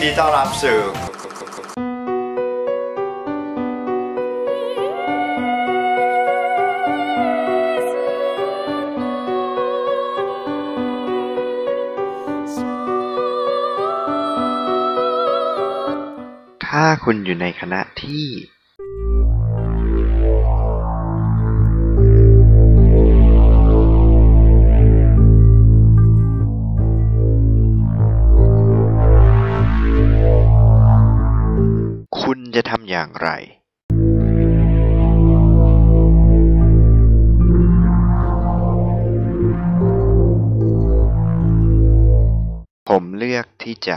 ดีต้อนรับสู่ถ้าคุณอยู่ในคณะที่คุณจะทำอย่างไรผมเลือกที่จะ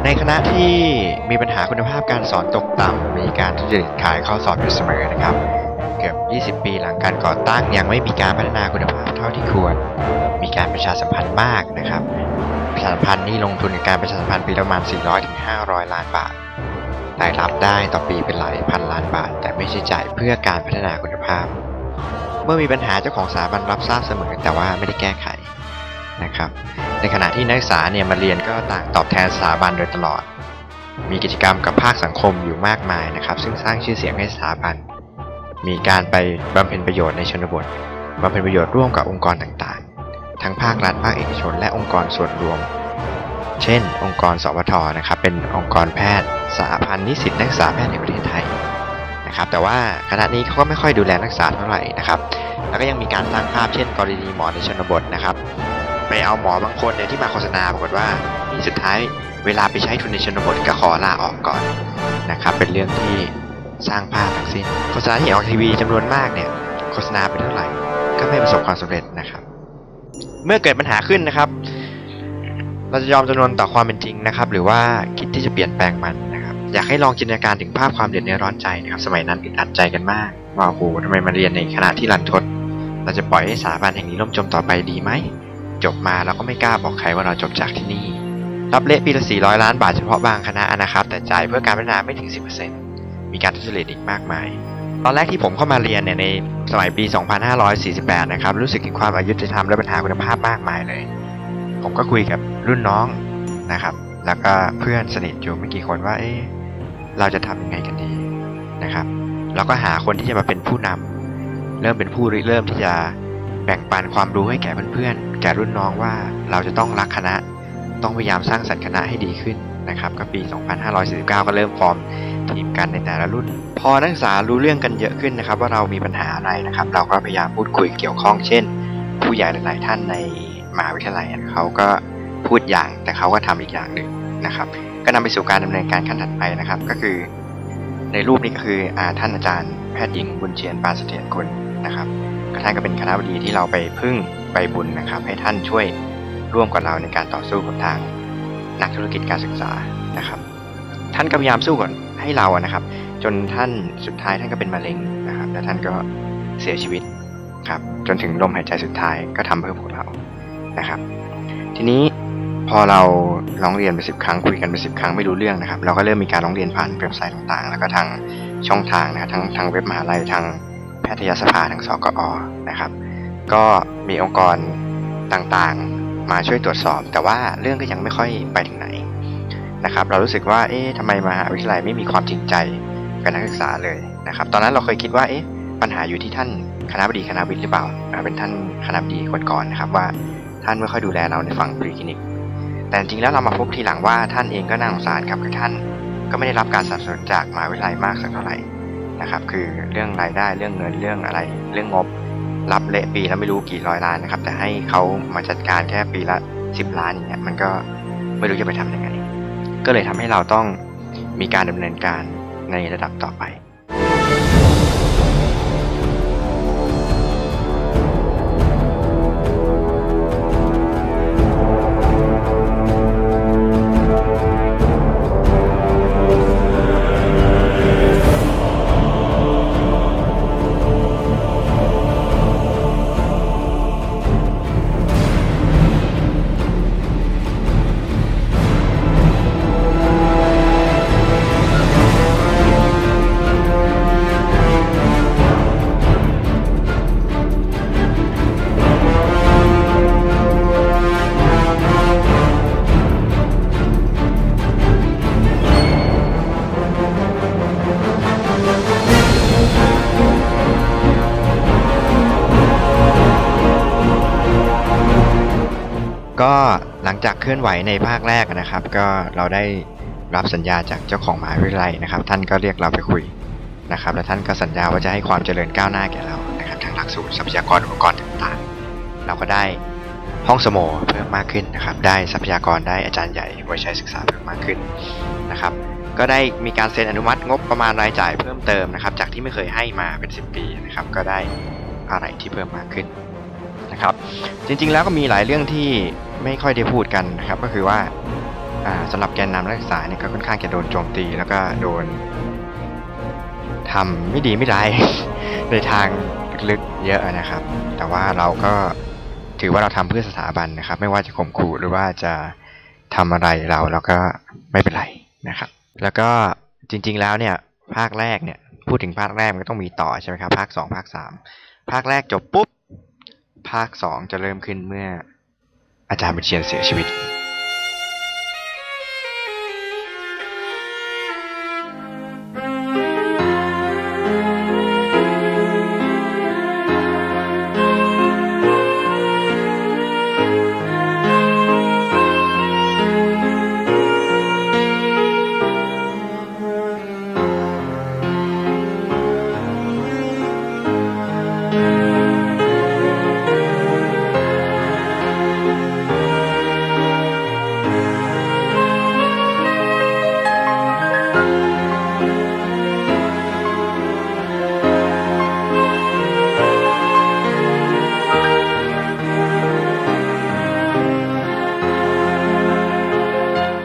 ในคณะที่มีปัญหาคุณภาพการสอนตกต่ำมีการทุจริตขายข้อสอบอยู่เสมอนะครับเกือบ20 ปีหลังการก่อตั้งยังไม่มีการพัฒนาคุณภาพเท่าที่ควรมีการประชาสัมพันธ์มากนะครับประชาสัมพันธ์นี่ลงทุนในการประชาสัมพันธ์ปีประมาณ400 ถึง 500 ล้านบาทรายรับได้ต่อปีเป็นหลายพันล้านบาทแต่ไม่ใช่จ่ายเพื่อการพัฒนาคุณภาพเมื่อมีปัญหาเจ้าของสถาบันรับทราบเสมอแต่ว่าไม่ได้แก้ไขนะครับในขณะที่นักศึกษาเนี่ยมาเรียนก็ต่างตอบแทนสถาบันโดยตลอดมีกิจกรรมกับภาคสังคมอยู่มากมายนะครับซึ่งสร้างชื่อเสียงให้สถาบันมีการไปบำเพ็ญประโยชน์ในชนบทบำเพ็ญประโยชน์ร่วมกับองค์กรต่างๆทั้งภาครัฐภาคเอกชนและองค์กรส่วนรวมเช่นองค์กรสวทนะครับเป็นองค์กรแพทย์สหพันธ์นิสิตนักศึกษาแพทย์ในประเทศไทยนะครับแต่ว่าคณะนี้เขาก็ไม่ค่อยดูแลนักศึกษาเท่าไหร่นะครับแล้วก็ยังมีการสร้างภาพเช่นกรณีหมอในชนบทนะครับไปเอาหมอบางคนเนี่ยที่มาโฆษณาปรากฏว่านี่สุดท้ายเวลาไปใช้ทุนในชนบทก็ขอลาออกก่อนนะครับเป็นเรื่องที่สร้างภาพทั้งสิ้นโฆษณาที่ออกทีวีจำนวนมากเนี่ยโฆษณาไปเท่าไหร่ก็ไม่ประสบความสำเร็จนะครับเมื่อเกิดปัญหาขึ้นนะครับเราจะยอมจำนวนต่อความเป็นจริงนะครับหรือว่าคิดที่จะเปลี่ยนแปลงมันนะครับอยากให้ลองจินตนาการถึงภาพความเดือดร้อนใจนะครับสมัยนั้นอึดอัดใจกันมากว่าโอ้โหทำไมมาเรียนในคณะที่รันทดเราจะปล่อยให้สถาบันแห่งนี้ล่มจมต่อไปดีไหมจบมาเราก็ไม่กล้าบอกใครว่าเราจบจากที่นี่รับเละปีละ400 ล้านบาทเฉพาะบางคณะนะครับแต่จ่ายเพื่อการพัฒนาไม่ถึง 10% มีการทุจริตอีกมากมายตอนแรกที่ผมเข้ามาเรียนเนี่ยในสมัยปี 2548 นะครับรู้สึกถึงความอยุติธรรมและปัญหาคุณภาพมากมายเลยผมก็คุยกับรุ่นน้องนะครับแล้วก็เพื่อนสนิทอยู่ไม่กี่คนว่าเราจะทำยังไงกันดีนะครับเราก็หาคนที่จะมาเป็นผู้นำเริ่มเป็นผู้ริเริ่มที่จะแบ่งปันความรู้ให้แก่เพื่อนๆแก่รุ่นน้องว่าเราจะต้องรักคณะต้องพยายามสร้างสรรค์คณะให้ดีขึ้นนะครับก็ปี 2549 ก็เริ่มฟอร์มทีมกันในแต่ละรุ่นพอนักศึกษารู้เรื่องกันเยอะขึ้นนะครับว่าเรามีปัญหาอะไรนะครับเราก็พยายามพูดคุยเกี่ยวข้องเช่นผู้ใหญ่หลายๆท่านในมหาวิทยาลัยเขาก็พูดอย่างแต่เขาก็ทำอีกอย่างหนึ่งนะครับก็นำไปสู่การดำเนินการขั้นถัดไปนะครับก็คือในรูปนี้ก็คือท่านอาจารย์แพทย์หญิงบุญเชียนปานเสถียรกุลนะครับท่านก็เป็นคณบดีที่เราไปพึ่งไปบุญนะครับให้ท่านช่วยร่วมกับเราในการต่อสู้กับทางนักธุรกิจการศึกษานะครับท่านก็พยายามสู้ก่อนให้เรานะครับจนท่านสุดท้ายท่านก็เป็นมะเร็งนะครับและท่านก็เสียชีวิตครับจนถึงลมหายใจสุดท้ายก็ทำเพื่อพวกเรานะครับทีนี้พอเราร้องเรียนไป10 ครั้งคุยกันไป10 ครั้งไม่รู้เรื่องนะครับเราก็เริ่มมีการร้องเรียนผ่านเว็บไซต์ต่างๆแล้วก็ทางช่องทางนะทางเว็บมหาลัยทางแพทยสภาทางสกอ.นะครับก็มีองค์กรต่างๆมาช่วยตรวจสอบแต่ว่าเรื่องก็ยังไม่ค่อยไปถึงไหนนะครับเรารู้สึกว่าทำไมมหาวิทยาลัยไม่มีความจริงใจกับนักศึกษาเลยนะครับตอนนั้นเราเคยคิดว่าปัญหาอยู่ที่ท่านคณบดีคณะวิทย์หรือเปล่าเป็นท่านคณบดีคนก่อนนะครับว่าท่านไม่ค่อยดูแลเราในฝั่งพรีคลินิกแต่จริงแล้วเรามาพบทีหลังว่าท่านเองก็น่าสงสารครับคือท่านก็ไม่ได้รับการสนับสนุนจากมหาวิทยาลัยมากสักเท่าไหร่นะครับคือเรื่องรายได้เรื่องเงินเรื่องอะไรเรื่องงบรับเละปีแล้วไม่รู้กี่ร้อยล้านนะครับแต่ให้เขามาจัดการแค่ปีละ10 ล้านอย่างเงี้ยมันก็ไม่รู้จะไปทำยังไงก็เลยทำให้เราต้องมีการดำเนินการในระดับต่อไป ค ก็หลังจากเคลื่อนไหวในภาคแรกนะครับก็เราได้รับสัญญาจากเจ้าของมหาวิทยาลัยนะครับท่านก็เรียกเราไปคุยนะครับและท่านก็สัญญาว่าจะให้ความเจริญก้าวหน้าแก่เรานะครับทางหลักสูตรทรัพยากรอุปกรณ์ต่างๆเราก็ได้ห้องสโมเพิ่มมากขึ้นนะครับได้ทรัพยากรได้อาจารย์ใหญ่ไว้ใช้ศึกษาเพิ่มมากขึ้นนะครับก็ได้มีการเซ็นอนุมัติงบประมาณรายจ่ายเพิ่มเติมนะครับจากที่ไม่เคยให้มาเป็น10 ปีนะครับก็ได้อะไรที่เพิ่มมากขึ้นนะครับจริงๆแล้วก็มีหลายเรื่องที่ไม่ค่อยได้พูดกันนะครับก็คือว่าสำหรับแกนนำนักศึกษาเนี่ยก็ค่อนข้างจะโดนโจมตีแล้วก็โดนทำไม่ดีไม่ร้าย ในทางลึกๆเยอะนะครับแต่ว่าเราก็ถือว่าเราทำเพื่อสถาบันนะครับไม่ว่าจะข่มขู่หรือว่าจะทำอะไรเราก็ไม่เป็นไรนะครับแล้วก็จริงๆแล้วเนี่ยภาคแรกเนี่ยพูดถึงภาคแรกมันก็ต้องมีต่อใช่ไหมครับภาค2ภาค3ภาคแรกจบปุ๊บภาค2จะเริ่มขึ้นเมื่ออาจารย์บุญเชียนเสียชีวิต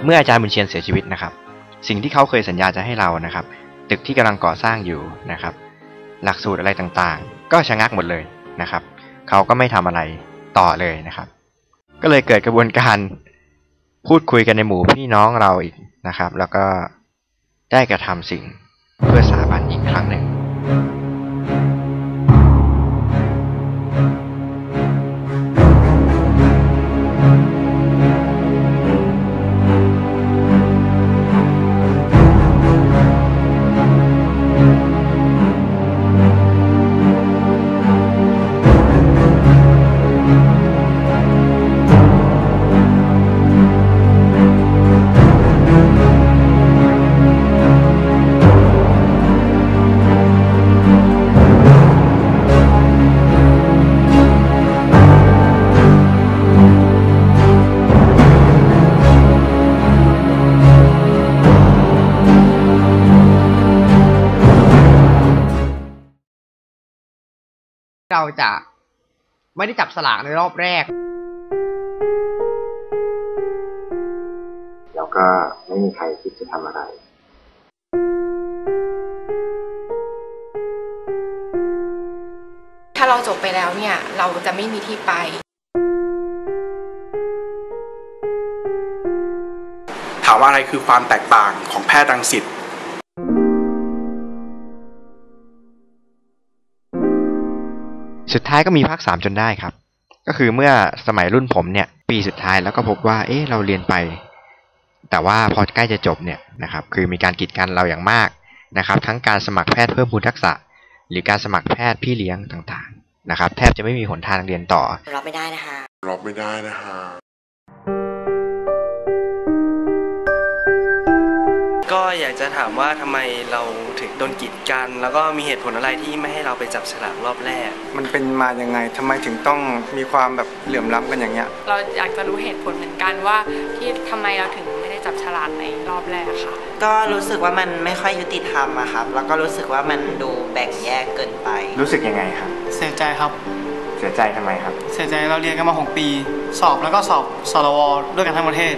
เมื่ออาจารย์บุญเชียนเสียชีวิตนะครับสิ่งที่เขาเคยสัญญาจะให้เรานะครับตึกที่กำลังก่อสร้างอยู่นะครับหลักสูตรอะไรต่างๆก็ชะงักหมดเลยนะครับเขาก็ไม่ทำอะไรต่อเลยนะครับก็เลยเกิดกระบวนการพูดคุยกันในหมู่พี่น้องเราอีกนะครับแล้วก็ได้กระทำสิ่งเพื่อสถาบันอีกครั้งหนึ่งเราจะไม่ได้จับสลากในรอบแรกแล้วก็ไม่มีใครคิดจะทำอะไร ถ้าเราจบไปแล้วเนี่ยเราจะไม่มีที่ไปถามว่าอะไรคือความแตกต่างของแพทย์รังสิตสุดท้ายก็มีภาค3จนได้ครับก็คือเมื่อสมัยรุ่นผมเนี่ยปีสุดท้ายแล้วก็พบว่าเราเรียนไปแต่ว่าพอใกล้จะจบเนี่ยนะครับคือมีการกีดกันเราอย่างมากนะครับทั้งการสมัครแพทย์เพิ่มพูนทักษะหรือการสมัครแพทย์พี่เลี้ยงต่างๆนะครับแทบจะไม่มีหนทางเรียนต่อรับไม่ได้นะคะก็อยากจะถามว่าทำไมเราถึงโดนกีดกันแล้วก็มีเหตุผลอะไรที่ไม่ให้เราไปจับฉลากรอบแรกมันเป็นมายังไงทำไมถึงต้องมีความแบบเหลื่อมล้ำกันอย่างเงี้ยเราอยากจะรู้เหตุผลเหมือนกันว่าที่ทำไมเราถึงไม่ได้จับฉลากในรอบแรกค่ะก็รู้สึกว่ามันไม่ค่อยยุติธรรมอะครับแล้วก็รู้สึกว่ามันดูแบ่งแยกเกินไปรู้สึกยังไงครับเสียใจครับเสียใจทำไมครับเสียใจเราเรียนกันมา6 ปีสอบแล้วก็สอบสรวด้วยกันทั้งประเทศ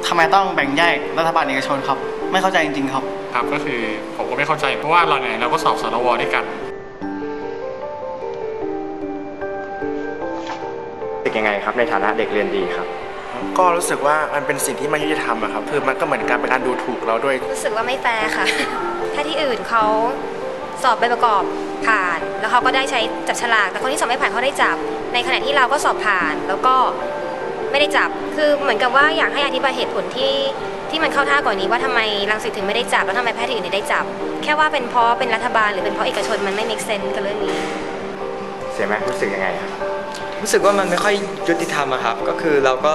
ทำไมต้องแบ่งแยกรัฐบาลเอกชนครับไม่เข้าใจจริงๆครับก็คือผมก็ไม่เข้าใจเพราะว่าเราก็สอบสรวด้วยกันเป็นยังไงครับในฐานะเด็กเรียนดีครับก็รู้สึกว่ามันเป็นสิ่งที่ไม่ยุติธรรมอะครับคือมันก็เหมือนการเป็นการดูถูกเราด้วยรู้สึกว่าไม่แฟร์ค่ะ ถ้าที่อื่นเขาสอบใบประกอบผ่านแล้วเขาก็ได้ใช้จับฉลากแต่คนที่สอบไม่ผ่านเขาได้จับในขณะที่เราก็สอบผ่านแล้วก็ไม่ได้จับคือเหมือนกับว่าอยากให้อธิบายเหตุผลที่มันเข้าท่าก่อนนี้ว่าทำไมรังสิตถึงไม่ได้จับแล้วทำไมแพทย์ที่อื่นได้จับแค่ว่าเป็นเพราะเป็นรัฐบาลหรือเป็นเพราะเอกชนมันไม่ make sense กับเรื่องนี้เสียไหมรู้สึกยังไงครับ รู้สึกว่ามันไม่ค่อยยุติธรรมอะครับก็คือเราก็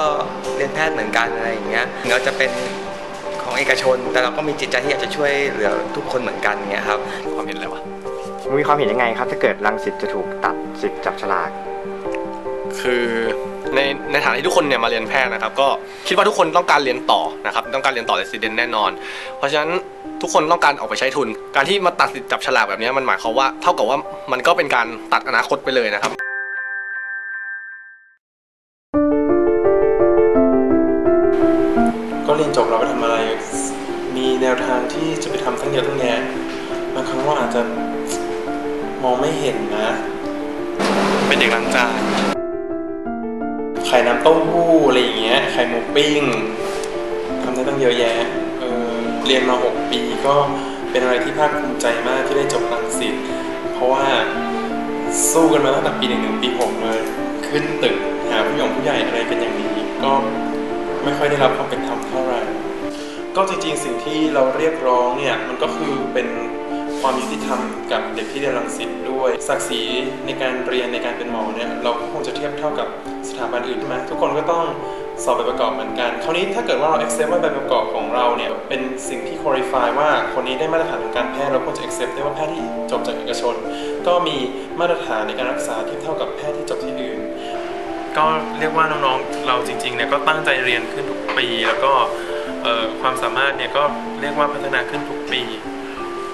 เรียนแพทย์เหมือนกันอะไรอย่างเงี้ยเราจะเป็นของเอกชนแต่เราก็มีจิตใจที่อยากจะช่วยเหลือทุกคนเหมือนกันเงี้ยครับความเห็นอะไรวะ มีความเห็นยังไงครับถ้าเกิดรังสิตจะถูกตัดสิทธิ์จับฉลาก คือในฐานะที่ทุกคนเนี่ยมาเรียนแพทย์นะครับก็คิดว่าทุกคนต้องการเรียนต่อนะครับต้องการเรียนต่อเรสซิเดนต์แน่นอนเพราะฉะนั้นทุกคนต้องการออกไปใช้ทุนการที่มาตัดสิทธิ์จับฉลากแบบนี้มันหมายความว่าเท่ากับว่ามันก็เป็นการตัดอนาคตไปเลยนะครับก็เรียนจบเราไปทำอะไรมีแนวทางที่จะไปทำทั้งเยอะทั้งแยะบางครั้งเราอาจจะมองไม่เห็นนะเป็นเด็กล้างจานไข่น้ำเต้าหู้อะไรอย่างเงี้ยไข่หมูปิ้งทำได้ตั้งเยอะแยะเรียนมา6 ปีก็เป็นอะไรที่ภาคภูมิใจมากที่ได้จบรังสิตเพราะว่าสู้กันมาตั้งแต่ปี1 ถึงปี 6เลยขึ้นตึกหาผู้ใหญ่อะไรกันอย่างนี้ก็ไม่ค่อยได้รับความเป็นธรรมเท่าไหร่ก็จริงๆสิ่งที่เราเรียกร้องเนี่ยมันก็คือเป็นความยุติธรรมกับเด็กที่เรียนรังสิตด้วยศักดิ์ศรีในการเรียนในการเป็นหมอเนี่ยเราก็คงจะเทียบเท่ากับสถาบันอื่นใช่ไหมทุกคนก็ต้องสอบใบประกอบเหมือนกันคราวนี้ถ้าเกิดว่าเรา accept ว่าใบประกอบของเราเนี่ยเป็นสิ่งที่ qualify ว่าคนนี้ได้มาตรฐานทางการแพทย์เราควรจะ accept ได้ว่าแพทย์ที่จบจากเอกชนก็มีมาตรฐานในการรักษาที่เท่ากับแพทย์ที่จบที่อื่นก็เรียกว่าน้องๆเราจริงๆเนี่ยก็ตั้งใจเรียนขึ้นทุกปีแล้วก็ความสามารถเนี่ยก็เรียกว่าพัฒนาขึ้นทุกปี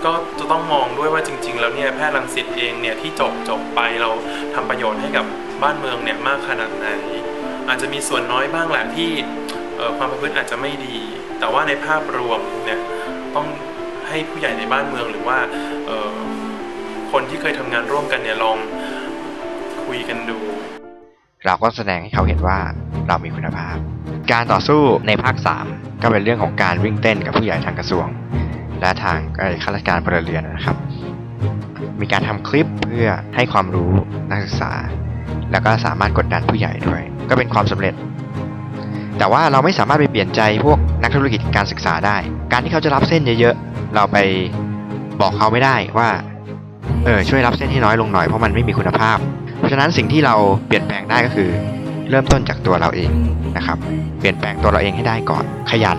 ก็จะต้องมองด้วยว่าจริงๆแล้วเนี่ยแพทย์รังสิตเองเนี่ยที่จบไปเราทำประโยชน์ให้กับบ้านเมืองเนี่ยมากขนาดไหนอาจจะมีส่วนน้อยบ้างแหละที่ความประพฤติอาจจะไม่ดีแต่ว่าในภาพรวมเนี่ยต้องให้ผู้ใหญ่ในบ้านเมืองหรือว่าคนที่เคยทำงานร่วมกันเนี่ยลองคุยกันดูเราก็แสดงให้เขาเห็นว่าเรามีคุณภาพการต่อสู้ในภาค 3ก็เป็นเรื่องของการวิ่งเต้นกับผู้ใหญ่ทางกระทรวงและทางข้าราชการพลเรือนนะครับมีการทำคลิปเพื่อให้ความรู้นักศึกษาแล้วก็สามารถกดดันผู้ใหญ่ด้วยก็เป็นความสำเร็จแต่ว่าเราไม่สามารถไปเปลี่ยนใจพวกนักธุรกิจการศึกษาได้การที่เขาจะรับเส้นเยอะๆเราไปบอกเขาไม่ได้ว่าช่วยรับเส้นให้น้อยลงหน่อยเพราะมันไม่มีคุณภาพเพราะฉะนั้นสิ่งที่เราเปลี่ยนแปลงได้ก็คือเริ่มต้นจากตัวเราเองนะครับเปลี่ยนแปลงตัวเราเองให้ได้ก่อนขยัน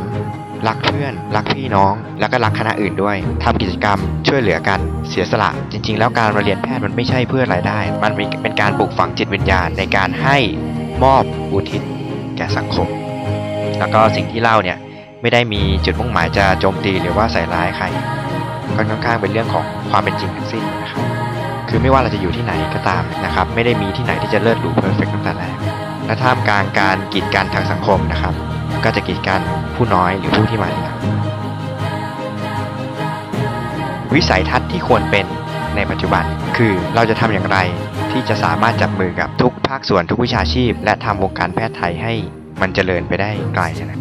รักเพื่อนรักพี่น้องแล้วก็รักคณะอื่นด้วยทำกิจกรรมช่วยเหลือกันเสียสละจริงๆแล้วการมาเรียนแพทย์มันไม่ใช่เพื่อรายได้มันเป็นการปลูกฝังจิตวิญญาณในการให้มอบอุทิศแก่สังคมแล้วก็สิ่งที่เล่าเนี่ยไม่ได้มีจุดมุ่งหมายจะโจมตีหรือว่าใส่ร้ายใครค่อนข้างเป็นเรื่องของความเป็นจริงทั้งสิ้นนะครับคือไม่ว่าเราจะอยู่ที่ไหนก็ตามนะครับไม่ได้มีที่ไหนที่จะเลิศหรูเพอร์เฟกต์ตั้งแต่แรกและท่ามกลางการกีดกันทางสังคมนะครับก็จะกีดกันผู้น้อยหรือผู้ที่มาทีหลังวิสัยทัศน์ที่ควรเป็นในปัจจุบันคือเราจะทำอย่างไรที่จะสามารถจับมือกับทุกภาคส่วนทุกวิชาชีพและทำวงการแพทย์ไทยให้มันเจริญไปได้ไกลนะ